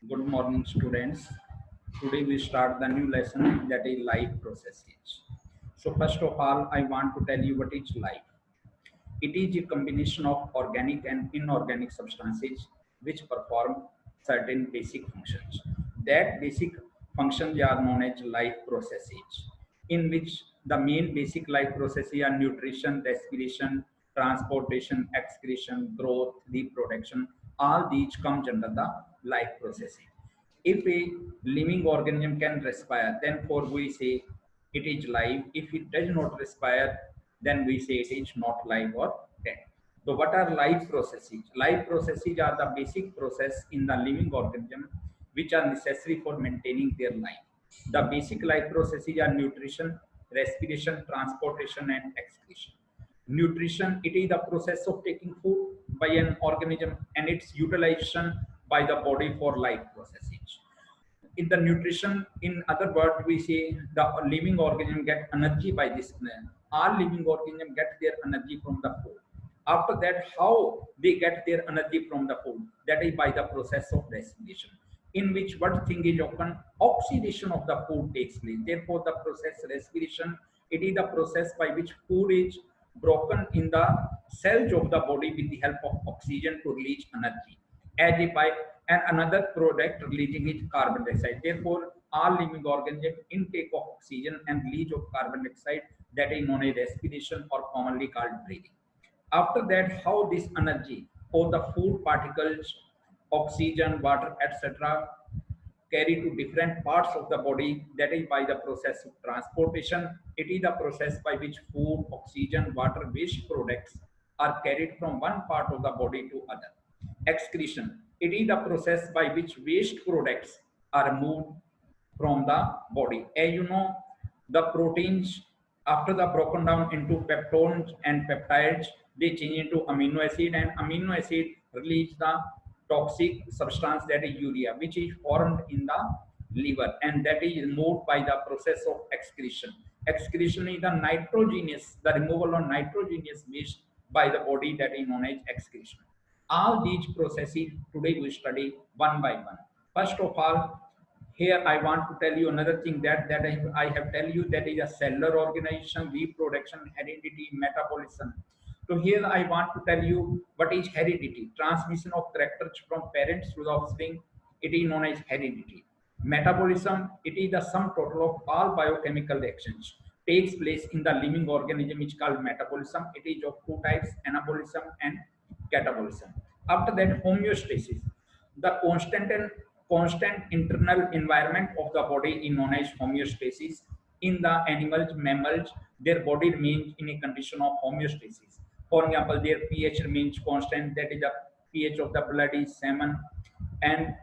Good morning, students. Today we start the new lesson that is life processes. So first of all, I want to tell you what is life. It is a combination of organic and inorganic substances which perform certain basic functions. That basic functions are known as life processes, in which the main basic life processes are nutrition, respiration, transportation, excretion, growth, reproduction. All these come under the life processes. If a living organism can respire, then for we say it is live. If it does not respire, then we say it is not live or dead. So what are life processes? Life processes are the basic process in the living organism which are necessary for maintaining their life. The basic life processes are nutrition, respiration, transportation, and excretion. Nutrition, it is the process of taking food by an organism and its utilization by the body for life processes. In the nutrition, in other words, we say the living organism get energy by this plant. All living organism get their energy from the food. After that, how they get their energy from the food? That is by the process of respiration, in which what thing is open? Oxidation of the food takes place. Therefore, the process respiration, it is the process by which food is broken in the cells of the body with the help of oxygen to release energy as if by and another product releasing is carbon dioxide. Therefore, all living organisms intake of oxygen and release of carbon dioxide, that is known as respiration or commonly called breathing. After that, how this energy or the food particles, oxygen, water, etc., carry to different parts of the body, that is by the process of transportation. It is the process by which food, oxygen, water, waste products are carried from one part of the body to other. Excretion, it is the process by which waste products are moved from the body. As you know, the proteins, after the broken down into peptones and peptides, they change into amino acid, and amino acid release the toxic substance, that is urea, which is formed in the liver, and that is removed by the process of excretion. Excretion is the nitrogenous, the removal of nitrogenous waste by the body, that is known as excretion. All these processes today we study one by one. First of all, here I want to tell you another thing that I have tell you, that is a cellular organization, reproduction, heredity, metabolism. So here I want to tell you what is heredity. Transmission of characters from parents to the offspring. It is known as heredity. Metabolism, it is the sum total of all biochemical reactions takes place in the living organism, which is called metabolism. It is of two types, anabolism and catabolism. After that, homeostasis, the constant internal environment of the body is known as homeostasis. In the animals, mammals, their body remains in a condition of homeostasis. For example, their pH remains constant, that is the pH of the blood is 7, and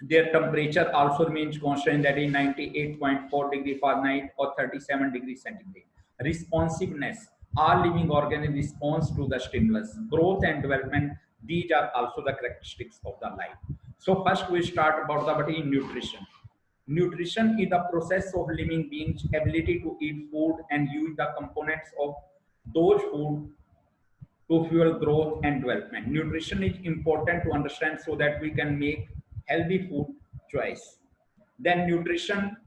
their temperature also remains constant, that is 98.4 degree Fahrenheit or 37 degrees centigrade. Responsiveness, all living organism responds to the stimulus. Growth and development, these are also the characteristics of the life. So first we start about the body nutrition. Nutrition is the process of living beings' ability to eat food and use the components of those food to fuel growth and development. Nutrition is important to understand so that we can make healthy food choice. Then nutrition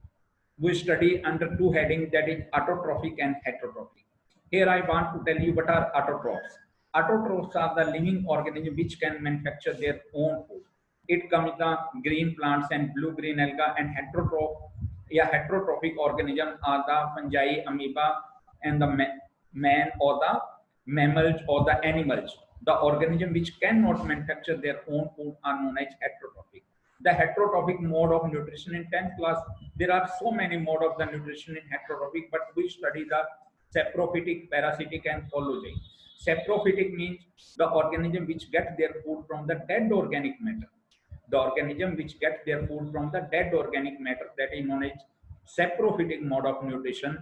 we study under two headings, that is autotrophic and heterotrophic. Here I want to tell you what are autotrophs. Autotrophs are the living organism which can manufacture their own food. It comes the green plants and blue green alga, and heterotrophic organism are the fungi, amoeba, and the man or the mammals or the animals. The organism which cannot manufacture their own food are known as heterotrophic. The heterotrophic mode of nutrition in 10th class, there are so many mode of the nutrition in heterotrophic, but we study the saprophytic, parasitic, and holozoic. Saprophytic means the organism which get their food from the dead organic matter. The organism which get their food from the dead organic matter, that is known as saprophytic mode of nutrition,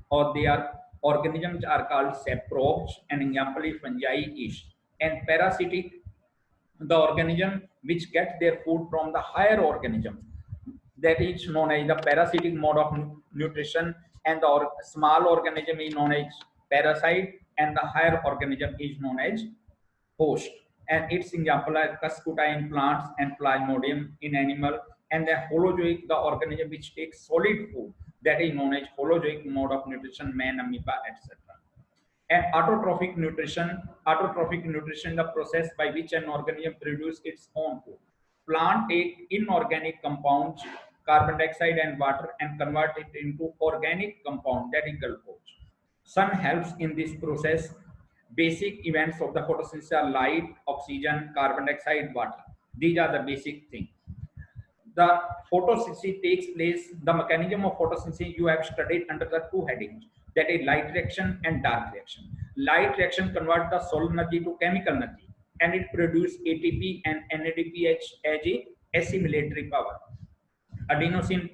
or they are organisms are called saprobes, and example is fungi, yeast. And parasitic, the organism which get their food from the higher organisms, that is known as the parasitic mode of nutrition, and the small organism is known as parasite, and the higher organism is known as host. and its example are Cuscuta in plants and Plasmodium in animal, and the holozoic, the organism which takes solid food, that is known as holozoic mode of nutrition, man, amoeba, etc. And autotrophic nutrition, the process by which an organism produces its own food. Plant take inorganic compounds, carbon dioxide and water, and convert it into organic compound, that is glucose. Sun helps in this process. Basic events of the photosynthesis are light, oxygen, carbon dioxide, water. These are the basic things. The photosynthesis takes place, the mechanism of photosynthesis you have studied under the two headings, that is light reaction and dark reaction. Light reaction converts the solar energy to chemical energy, and it produces ATP and NADPH as a assimilatory power. Adenosine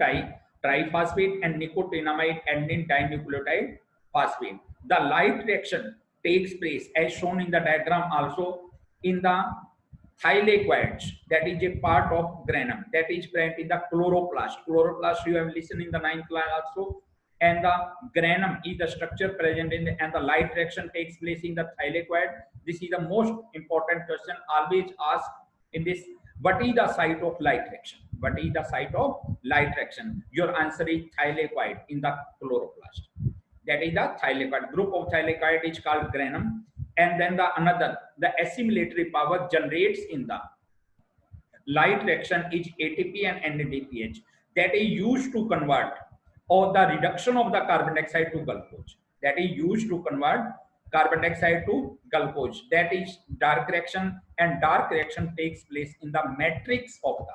triphosphate and nicotinamide adenine dinucleotide phosphate. The light reaction takes place as shown in the diagram also in the thylakoids, that is a part of granum, that is present in the chloroplast. Chloroplast you have listened in the 9th class also, and the granum is the structure present in the, and the light reaction takes place in the thylakoid. This is the most important question always asked in this. What is the site of light reaction? What is the site of light reaction? Your answer is thylakoid in the chloroplast. That is the thylakoid. Group of thylakoid is called granum. And then the assimilatory power generates in the light reaction is ATP and NADPH, that is used to convert, or the reduction of the carbon dioxide to glucose, that is used to convert carbon dioxide to glucose. That is dark reaction, and dark reaction takes place in the matrix of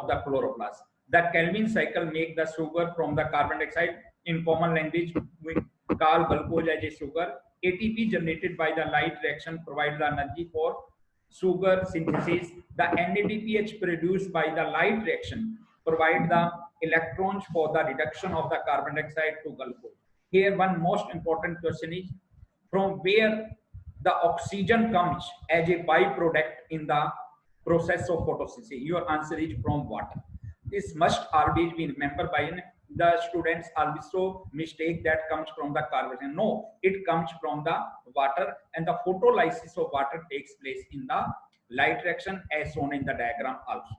the chloroplast. The Calvin cycle make the sugar from the carbon dioxide. In common language, we call glucose as a sugar. ATP generated by the light reaction provides the energy for sugar synthesis. The NADPH produced by the light reaction provide the electrons for the reduction of the carbon dioxide to glucose. Here one most important question is, from where the oxygen comes as a byproduct in the process of photosynthesis? Your answer is from water. This must always be remembered by the students. Also mistake that comes from the carbon. No, it comes from the water, and the photolysis of water takes place in the light reaction as shown in the diagram also.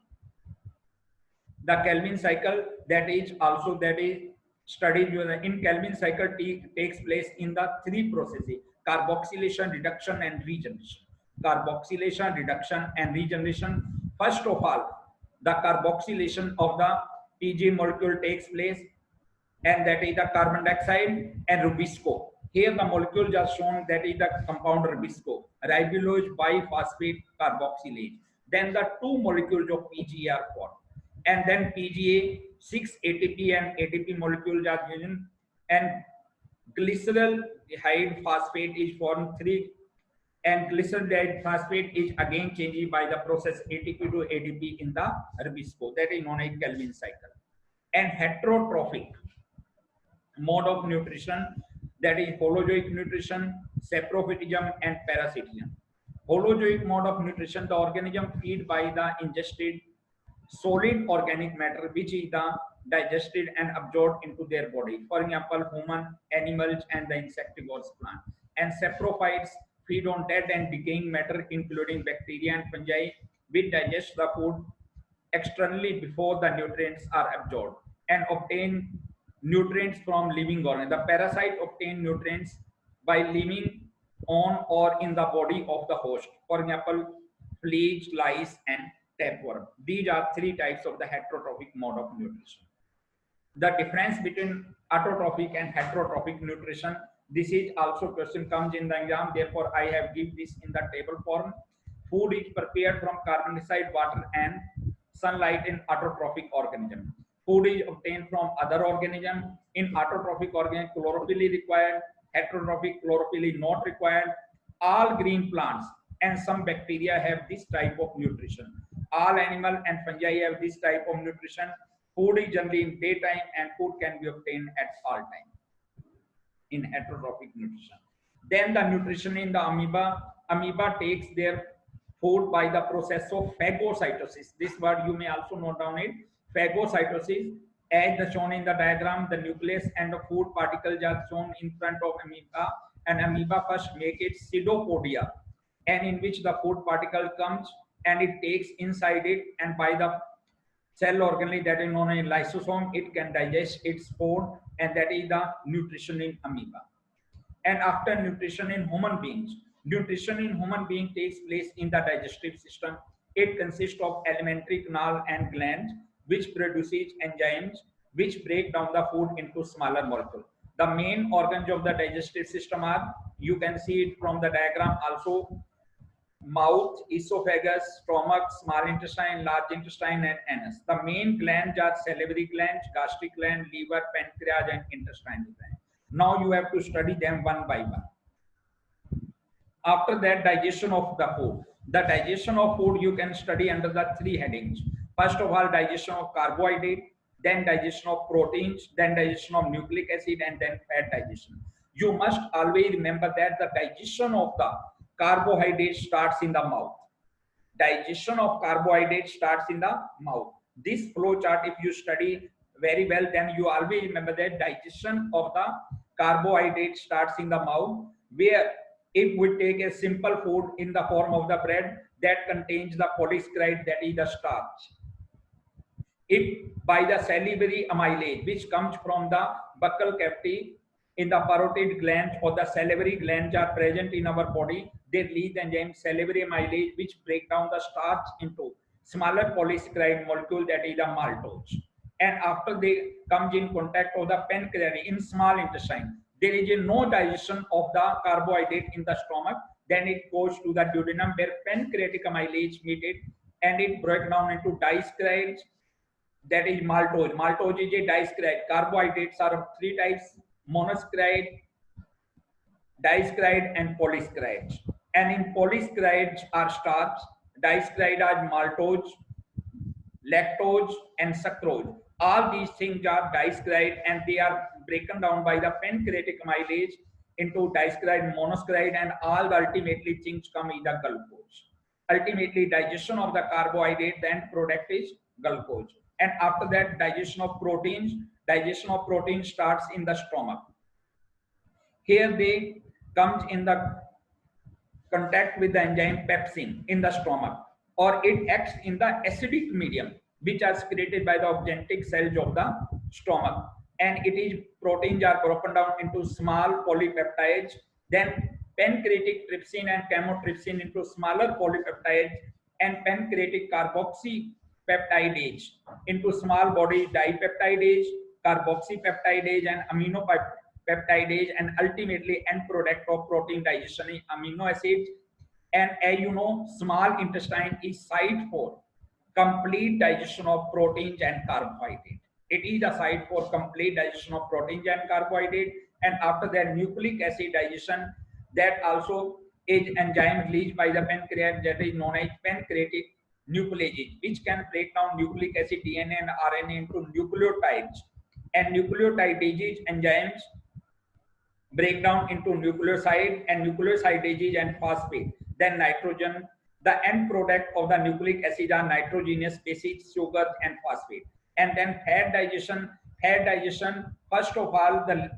The Calvin cycle, that is studied in Calvin cycle takes place in the three processes: carboxylation, reduction, and regeneration. Carboxylation, reduction, and regeneration. First of all, the carboxylation of the PG molecule takes place, and that is the carbon dioxide and rubisco. Here the molecules are shown, that is the compound rubisco, ribulose biphosphate carboxylase. Then the two molecules of PGA are formed, and then PGA 6 ATP and ADP molecules are given, and glyceraldehyde phosphate is formed 3, and glyceraldehyde phosphate is again changed by the process ATP to ADP in the rubisco. That is known as Calvin cycle. And heterotrophic mode of nutrition, that is holozoic nutrition, saprophytism, and parasitism. Holozoic mode of nutrition, the organism feed by the ingested solid organic matter which is the digested and absorbed into their body. For example, human, animals, and the insectivorous plant. And saprophytes feed on dead and decaying matter including bacteria and fungi, which digest the food externally before the nutrients are absorbed, and obtain nutrients from living organisms. The parasite obtain nutrients by living on or in the body of the host. For example, fleas, lice, and tapeworm. These are three types of the heterotrophic mode of nutrition. The difference between autotrophic and heterotrophic nutrition, this is also question comes in the exam, therefore I have given this in the table form. Food is prepared from carbon dioxide, water, and sunlight in autotrophic organism. Food is obtained from other organism. In autotrophic organism, chlorophyll is required. Heterotrophic, chlorophyll is not required. All green plants and some bacteria have this type of nutrition. All animal and fungi have this type of nutrition. Food is generally in daytime, and food can be obtained at all time in heterotrophic nutrition. Then the nutrition in the amoeba. Amoeba takes their food by the process of phagocytosis. This word you may also note down it. Phagocytosis, as shown in the diagram, the nucleus and the food particles are shown in front of amoeba, and amoeba first make its pseudopodia, and in which the food particle comes and it takes inside it, and by the cell organelle that is known as lysosome, it can digest its food, and that is the nutrition in amoeba. And after nutrition in human being takes place in the digestive system. It consists of alimentary canal and glands, which produces enzymes which break down the food into smaller molecules. The main organs of the digestive system are, you can see it from the diagram also, mouth, esophagus, stomach, small intestine, large intestine, and anus. The main glands are salivary glands, gastric gland, liver, pancreas, and intestinal gland. Now you have to study them one by one. After that, digestion of the food. The digestion of food you can study under the three headings. First of all, digestion of carbohydrate, then digestion of proteins, then digestion of nucleic acid, and then fat digestion. You must always remember that the digestion of the carbohydrate starts in the mouth. Digestion of carbohydrate starts in the mouth. This flow chart, if you study very well, then you always remember that digestion of the carbohydrate starts in the mouth, where if we take a simple food in the form of the bread that contains the polysaccharide, that is the starch, it by the salivary amylase, which comes from the buccal cavity in the parotid glands, or the salivary glands are present in our body. They release the enzyme salivary amylase, which break down the starch into smaller polysaccharide molecule, that is the maltose. And after they comes in contact of the pancreas in small intestine, there is no digestion of the carbohydrate in the stomach. Then it goes to the duodenum, where pancreatic amylase meet it, and it breaks down into disaccharides, that is maltose. Maltose is a disaccharide. Carbohydrates are of three types: monosaccharide, disaccharide, and polysaccharides. And in polysaccharides are starch, disaccharide are maltose, lactose, and sucrose. All these things are disaccharide, and they are broken down by the pancreatic amylase into disaccharide, monosaccharide, and all the ultimately things come in the glucose. Ultimately, digestion of the carbohydrate, the end product is glucose. And after that, digestion of proteins. Digestion of proteins starts in the stomach. Here they comes in the contact with the enzyme pepsin in the stomach, or it acts in the acidic medium, which are secreted by the oxygenetic cells of the stomach. And it is proteins are broken down into small polypeptides, then pancreatic trypsin and chymotrypsin into smaller polypeptides, and pancreatic carboxypeptidase into small body dipeptidase, carboxypeptidase, and aminopeptidase, and ultimately end product of protein digestion is amino acids. And as you know, small intestine is site for complete digestion of proteins and carbohydrate. It is a site for complete digestion of proteins and carbohydrate. And after that, nucleic acid digestion, that also is enzyme released by the pancreas, that is known as pancreatic nucleases, which can break down nucleic acid, DNA, and RNA into nucleotides. And nucleotidases enzymes break down into nucleoside, and nucleosidases and phosphate. Then nitrogen. The end product of the nucleic acid are nitrogenous bases, sugars, and phosphate. And then fat digestion. Fat digestion, first of all, the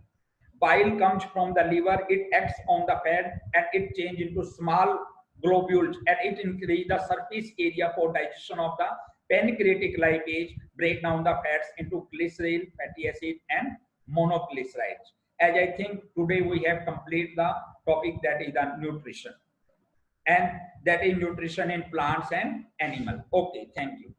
bile comes from the liver, it acts on the fat, and it changes into small globules, and it increases the surface area for digestion of the pancreatic lipase, break down the fats into glycerol, fatty acid, and monoglycerides. As I think today we have completed the topic, that is the nutrition, and that is nutrition in plants and animal. Okay, thank you.